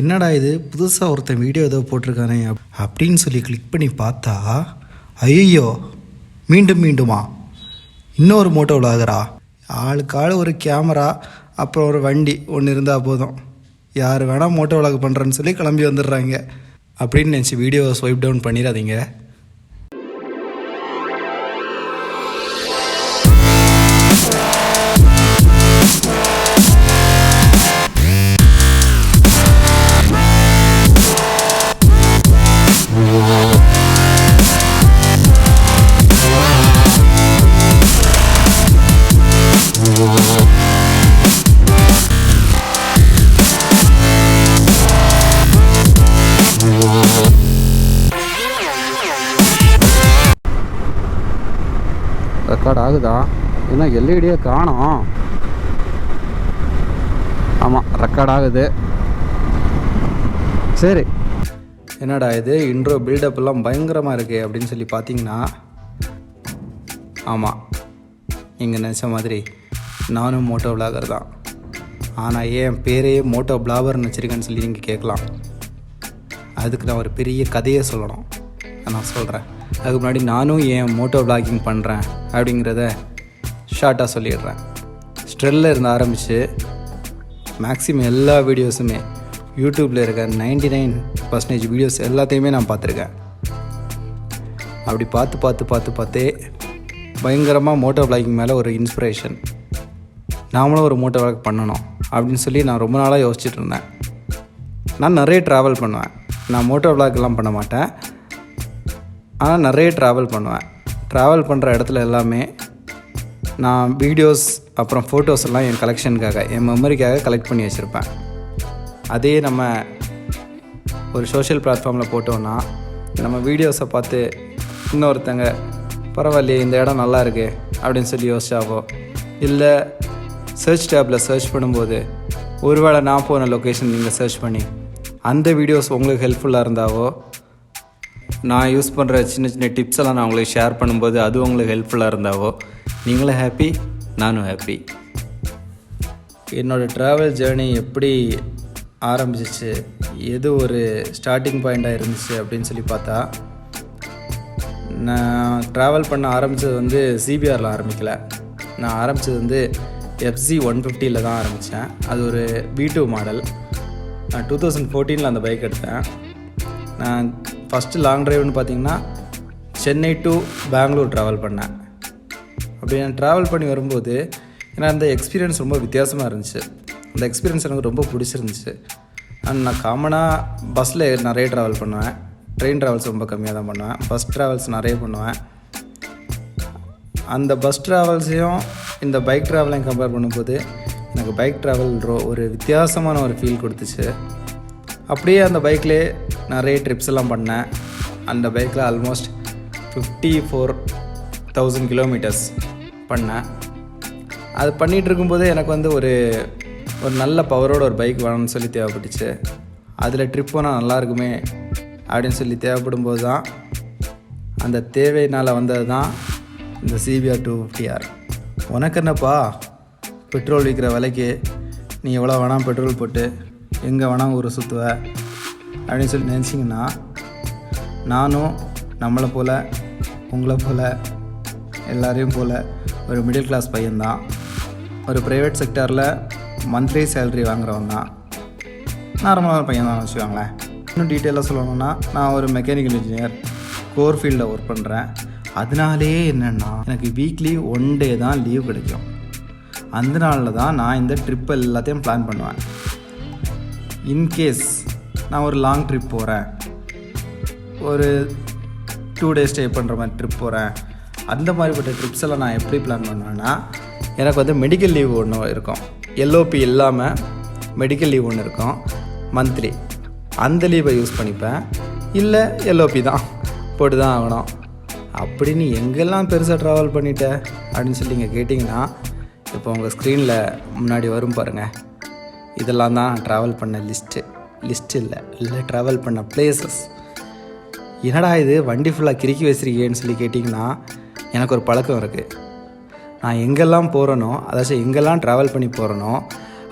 என்னடா இது புதுசாக ஒருத்தன் வீடியோ ஏதோ போட்டிருக்கானே அப்படின்னு சொல்லி கிளிக் பண்ணி பார்த்தா, ஐயோ மீண்டும் மீண்டுமா இன்னொரு மோட்டோ விலாகரா? ஆளுக்கு ஆள் ஒரு கேமரா அப்புறம் ஒரு வண்டி ஒன்று இருந்தால் போதும், யார் வேணால் மோட்டோ விலாக் பண்ணுறேன்னு சொல்லி கிளம்பி வந்துடுறாங்க. அப்படின்னு நினச்சி வீடியோவை ஸ்வைப் டவுன் பண்ணிடாதீங்க. ரெக்கார்ட் ஆகுதா? ஏன்னா எல்இடியே காணோம். ஆமாம், ரெக்கார்ட் ஆகுது. சரி, என்னடா இது இன்ட்ரோ பில்டப்லாம் பயங்கரமாக இருக்குது அப்படின்னு சொல்லி பார்த்தீங்கன்னா, ஆமாம், நீங்கள் நினச்ச மாதிரி நானும் மோட்டோ பிளாகர் தான். ஆனால் ஏன் பேரையே மோட்டோ பிளாபர்னு வச்சுருக்கேன்னு சொல்லி நீங்கள் கேட்கலாம். அதுக்கு நான் ஒரு பெரிய கதையை சொல்லணும். நான் சொல்கிறேன். அதுக்கு முன்னாடி நானும் ஏன் மோட்டோ பிளாகிங் பண்ணுறேன் அப்படிங்கிறத ஷார்ட்டாக சொல்லிடுறேன். ஸ்ட்ரெல்லில் இருந்து ஆரம்பித்து மேக்ஸிமம் எல்லா வீடியோஸுமே யூடியூப்பில் இருக்க 99% வீடியோஸ் எல்லாத்தையுமே நான் பார்த்துருக்கேன். அப்படி பார்த்தே பயங்கரமாக மோட்டோ பிளாகிங் மேலே ஒரு இன்ஸ்பிரேஷன், நாமளும் ஒரு மோட்டோ பிளாக் பண்ணணும் அப்படின்னு சொல்லி நான் ரொம்ப நாளாக யோசிச்சுட்டு இருந்தேன். நான் நிறைய ட்ராவல் பண்ணுவேன். நான் மோட்டோ பிளாக்லாம் பண்ண மாட்டேன், ஆனால் நிறைய ட்ராவல் பண்ணுவேன். ட்ராவல் பண்ணுற இடத்துல எல்லாமே நான் வீடியோஸ் அப்புறம் ஃபோட்டோஸ் எல்லாம் என் கலெக்ஷனுக்காக, என் மெமரிக்காக கலெக்ட் பண்ணி வச்சுருப்பேன். அதே நம்ம ஒரு சோஷியல் பிளாட்ஃபார்மில் போட்டோன்னா நம்ம வீடியோஸை பார்த்து இன்னொருத்தங்க பரவாயில்லையே இந்த இடம் நல்லா இருக்கு அப்படின்னு சொல்லி யோசிச்சாவோ, இல்லை சர்ச் டேப்பில் சர்ச் பண்ணும்போது ஒருவேளை நான் போன லொக்கேஷன் நீங்கள் சர்ச் பண்ணி அந்த வீடியோஸ் உங்களுக்கு ஹெல்ப்ஃபுல்லாக இருந்தாவோ, நான் யூஸ் பண்ணுற சின்ன சின்ன டிப்ஸ் எல்லாம் நான் உங்களுக்கு ஷேர் பண்ணும்போது அது உங்களுக்கு ஹெல்ப்ஃபுல்லாக இருந்தாவோ, நீங்களும் ஹாப்பி, நானும் ஹாப்பி. என்னோடய ட்ராவல் ஜேர்னி எப்படி ஆரம்பிச்சிச்சு, எது ஒரு ஸ்டார்டிங் பாயிண்ட்டாக இருந்துச்சு அப்படின்னு சொல்லி பார்த்தா, நான் ட்ராவல் பண்ண ஆரம்பித்தது வந்து சிபிஆரில் ஆரம்பிக்கலை. நான் ஆரம்பித்தது FC 150 தான் ஆரம்பித்தேன். அது ஒரு V2 மாடல். நான் 2014 அந்த பைக் எடுத்தேன். நான் ஃபஸ்ட்டு லாங் ட்ரைவ்னு பார்த்திங்கன்னா சென்னை டு பெங்களூர் ட்ராவல் பண்ணேன். அப்படி நான் ட்ராவல் பண்ணி வரும்போது ஏன்னா அந்த எக்ஸ்பீரியன்ஸ் ரொம்ப வித்தியாசமாக இருந்துச்சு. அந்த எக்ஸ்பீரியன்ஸ் எனக்கு ரொம்ப பிடிச்சிருந்துச்சு. நான் காமனாக பஸ்ஸில் நிறைய ட்ராவல் பண்ணுவேன். ட்ரெயின் ட்ராவல்ஸ் ரொம்ப கம்மியாக தான் பண்ணுவேன். பஸ் ட்ராவல்ஸ் நிறைய பண்ணுவேன். அந்த பஸ் ட்ராவல்ஸையும் இந்த பைக் ட்ராவலையும் கம்பேர் பண்ணும்போது எனக்கு பைக் ட்ராவல் ஒரு வித்தியாசமான ஒரு ஃபீல் கொடுத்துச்சு. அப்படியே அந்த பைக்லேயே நிறைய ட்ரிப்ஸ் எல்லாம் பண்ணேன். அந்த பைக்கில் ஆல்மோஸ்ட் 54,000 கிலோமீட்டர்ஸ் பண்ணேன். அது பண்ணிகிட்டு இருக்கும்போது எனக்கு ஒரு நல்ல பவரோட ஒரு பைக் வேணும்னு சொல்லி தேவைப்பட்டுச்சு. அதில் ட்ரிப் போனால் நல்லா இருக்குமே அப்படின்னு சொல்லி தேவைப்படும்போது தான் அந்த தேவையினால் வந்தது தான் இந்த CBR 250R. உனக்கு என்னப்பா, பெட்ரோல் விற்கிற விலைக்கு நீ எவ்வளோ வேணாம் பெட்ரோல் போட்டு எங்கே வேணால் ஊரை சுற்றுவ அப்படின்னு சொல்லி நினச்சிங்கன்னா, நானும் நம்மளை போல் உங்களை போல் எல்லாரையும் போல் ஒரு மிடில் கிளாஸ் பையன்தான். ஒரு ப்ரைவேட் செக்டாரில் மந்த்லி சேலரி வாங்குறவன் தான். நார்மலான பையன் தான் வச்சுக்கோங்களேன். இன்னும் டீட்டெயிலாக சொல்லணும்னா, நான் ஒரு மெக்கானிக்கல் இன்ஜினியர், கோர் ஃபீல்டில் ஒர்க் பண்ணுறேன். அதனாலே என்னென்னா எனக்கு வீக்லி 1 டே தான் லீவ் கிடைக்கும். அந்த நாளில் தான் நான் இந்த ட்ரிப் எல்லாத்தையும் பிளான் பண்ணுவேன். இன்கேஸ் நான் ஒரு லாங் ட்ரிப் போகிறேன், ஒரு 2 டேஸ் ஸ்டே பண்ணுற மாதிரி ட்ரிப் போகிறேன், அந்த மாதிரிப்பட்ட ட்ரிப்ஸ் எல்லாம் நான் எப்படி பிளான் பண்ணுவேன்னா, எனக்கு மெடிக்கல் லீவ் ஒன்று இருக்கும். LOP இல்லாமல் மெடிக்கல் லீவ் ஒன்று இருக்கும் மந்த்லி. அந்த லீவை யூஸ் பண்ணிப்பேன். இல்லை LOP தான் போட்டு தான் ஆகணும். அப்படி நீ எங்கெல்லாம் பெருசாக ட்ராவல் பண்ணிட்ட அப்படின்னு சொல்லி நீங்கள் கேட்டிங்கன்னா, இப்போ உங்கள் ஸ்க்ரீனில் முன்னாடி வரும் பாருங்கள். இதெல்லாம் தான் ட்ராவல் பண்ண லிஸ்ட்டு இல்லை ட்ராவல் பண்ண பிளேசஸ். என்னடா இது வண்டி ஃபுல்லாக கிறுக்கி வச்சிருக்கேன்னு சொல்லி கேட்டிங்கன்னா, எனக்கு ஒரு பழக்கம் இருக்குது. நான் எங்கெல்லாம் போகிறேனோ, அதாச்சும் எங்கெல்லாம் ட்ராவல் பண்ணி போகிறேனோ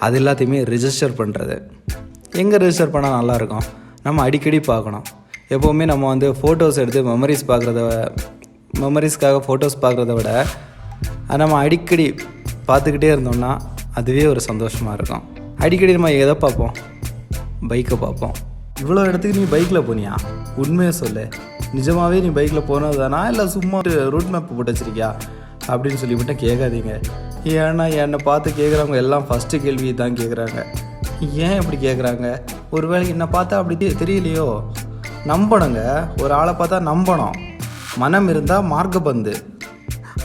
அது எல்லாத்தையுமே ரிஜிஸ்டர் பண்ணுறது. எங்கே ரெஜிஸ்டர் பண்ணால் நல்லாயிருக்கும்? நம்ம அடிக்கடி பார்க்கணும். எப்போவுமே நம்ம வந்து ஃபோட்டோஸ் எடுத்து மெமரிஸ்க்காக ஃபோட்டோஸ் பார்க்குறத விட நம்ம அடிக்கடி பார்த்துக்கிட்டே இருந்தோம்னா அதுவே ஒரு சந்தோஷமாக இருக்கும். அடிக்கடி நம்ம எதை பார்ப்போம்? பைக்கை பார்ப்போம். இவ்வளோ இடத்துக்கு நீ பைக்கில் போனியா? உண்மையை சொல்லு, நிஜமாகவே நீ பைக்கில் போனது தானா இல்லை சும்மா ரூட் மேப் போட்டு வச்சிருக்கியா அப்படின்னு சொல்லி மட்டும் கேட்காதீங்க. ஏன்னா என்னை பார்த்து கேட்குறவங்க எல்லாம் ஃபஸ்ட்டு கேள்வி தான் கேட்குறாங்க. ஏன் இப்படி கேட்குறாங்க? ஒரு வேளைக்கு என்னை பார்த்தா அப்படி தெரியலையோ? நம்பணுங்க. ஒரு ஆளை பார்த்தா நம்பணும். மனம் இருந்தால் மார்க்க பந்து,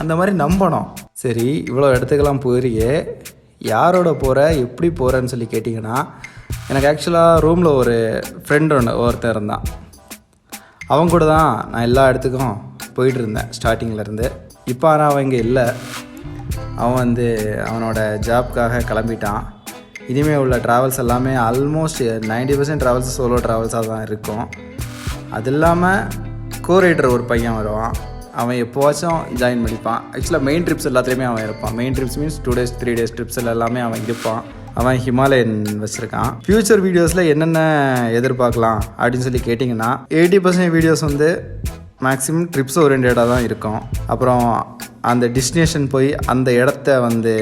அந்த மாதிரி நம்பணும். சரி, இவ்வளோ இடத்துக்கெல்லாம் போறியே, யாரோட போகிற, எப்படி போகிறேன்னு சொல்லி கேட்டிங்கன்னா, எனக்கு ஆக்சுவலாக ரூமில் ஒரு ஃப்ரெண்டு ஒருத்தன் இருந்தான். அவன் கூட தான் நான் எல்லா இடத்துக்கும் போயிட்டு இருந்தேன் ஸ்டார்டிங்லேருந்து. இப்போ ஆனால் அவன் இங்கே இல்லை. அவன் வந்து அவனோட ஜாப்காக கிளம்பிட்டான். இனிமேல் உள்ள ட்ராவல்ஸ் எல்லாமே ஆல்மோஸ்ட் 90% ட்ராவல்ஸ் சோலோ ட்ராவல்ஸாக தான் இருக்கும். அது இல்லாமல் கோரைடர் ஒரு பையன் வருவான். அவன் எப்போவாச்சும் ஜாயின் பண்ணிப்பான். ஆக்சுவலாக மெயின் ட்ரிப்ஸ் எல்லாத்துலேயுமே அவன் இருப்பான். Main trips means 2 days 3 days ட்ரிப்ஸில் எல்லாமே அவன் இருப்பான். அவன் ஹிமாலயன் வச்சுருக்கான். ஃப்யூச்சர் வீடியோஸில் என்னென்ன எதிர்பார்க்கலாம் அப்படின்னு சொல்லி கேட்டிங்கன்னா, 80% வீடியோஸ் வந்து மேக்ஸிமம் ட்ரிப்ஸ் ஓரியன்டாக தான் இருக்கும். அப்புறம் அந்த டெஸ்டினேஷன் போய் அந்த இடத்த வந்து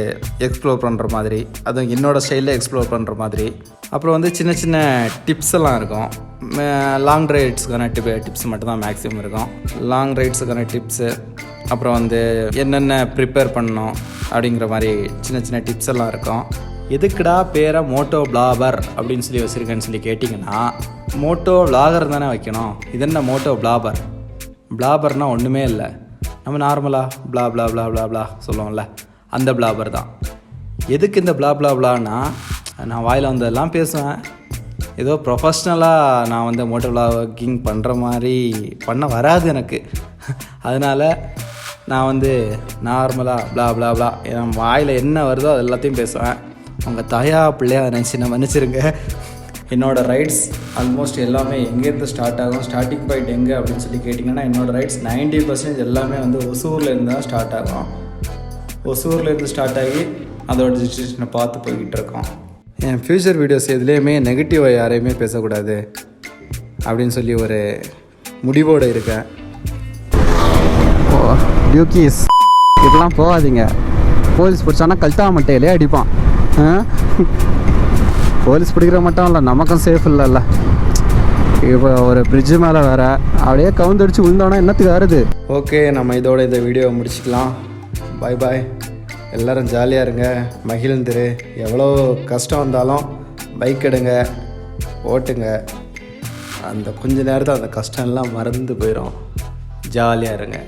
எக்ஸ்ப்ளோர் பண்ணுற மாதிரி, அதுவும் என்னோடய ஸ்டைலில் எக்ஸ்ப்ளோர் பண்ணுற மாதிரி. அப்புறம் வந்து சின்ன சின்ன டிப்ஸ் எல்லாம் இருக்கும். லாங் ரைட்ஸுக்கான டிப்ஸ் மட்டும் தான் மேக்ஸிமம் இருக்கும். லாங் ரைட்ஸுக்கான டிப்ஸு, அப்புறம் வந்து என்னென்ன ப்ரிப்பேர் பண்ணணும் அப்படிங்கிற மாதிரி சின்ன சின்ன டிப்ஸ் எல்லாம் இருக்கும். எதுக்குடா பேரை மோட்டோ பிளாபர் அப்படின்னு சொல்லி வச்சுருக்கேன்னு சொல்லி கேட்டிங்கன்னா, மோட்டோ விளாகர் தானே வைக்கணும். இது என்ன மோட்டோ பிளாபர்? பிளாபர்னால் ஒன்றுமே இல்லை, நம்ம நார்மலாக பிளா பிளா பிளா பிளா பிளா சொல்லுவோம்ல, அந்த பிளாபர் தான். எதுக்கு இந்த பிளா பிளா பிளான்னா, நான் வாயில் வந்ததெல்லாம் பேசுவேன். ஏதோ ப்ரொஃபஷ்னலாக நான் வந்து மோட்டோ விளாகிங் பண்ணுற மாதிரி பண்ண வராது எனக்கு. அதனால் நான் வந்து நார்மலாக பிளா பிளா பிளா என் வாயில் என்ன வருதோ அது எல்லாத்தையும் பேசுவேன். உங்கள் தாயா பிள்ளையா நினச்சி நான் மன்னிச்சிருங்க. என்னோடய ரைட்ஸ் ஆல்மோஸ்ட் எல்லாமே எங்கேருந்து ஸ்டார்ட் ஆகும், ஸ்டார்டிங் பாயிண்ட் எங்கே அப்படின்னு சொல்லி கேட்டிங்கன்னா, என்னோடய ரைட்ஸ் 90% எல்லாமே வந்து ஒசூர்லேருந்து தான் ஸ்டார்ட் ஆகும். ஒசூர்லேருந்து ஸ்டார்ட் ஆகி அதோட டெஸ்டினேஷனை பார்த்து போய்கிட்டு இருக்கோம். என் ஃப்யூச்சர் வீடியோஸ் எதுலேயுமே நெகட்டிவாக யாரையுமே பேசக்கூடாது அப்படின்னு சொல்லி ஒரு முடிவோடு இருக்கேன். டியூக்கிஸ் இதெல்லாம் போகாதீங்க. போலீஸ் பிடிச்சானா கல்த்தா மட்டையிலே அடிப்பான். போலீஸ் பிடிக்கிற மட்டும் இல்லை, நமக்கும் சேஃப் இல்லைல்ல. இப்போ ஒரு பிரிட்ஜு மேலே வேறு அப்படியே கவுந்தடிச்சு விழுந்தோன்னா என்னத்துக்கு வருது? ஓகே, நம்ம இதோட இந்த வீடியோவை முடிச்சுக்கலாம். பாய் பாய். எல்லோரும் ஜாலியாக இருங்க, மகிழ்ந்துரு. எவ்வளோ கஷ்டம் வந்தாலும் பைக் எடுங்க, ஓட்டுங்க. அந்த கொஞ்ச நேரத்தில் அந்த கஷ்டம் எல்லாம் மறந்து போயிடும். ஜாலியாக இருங்க.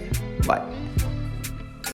பாய்.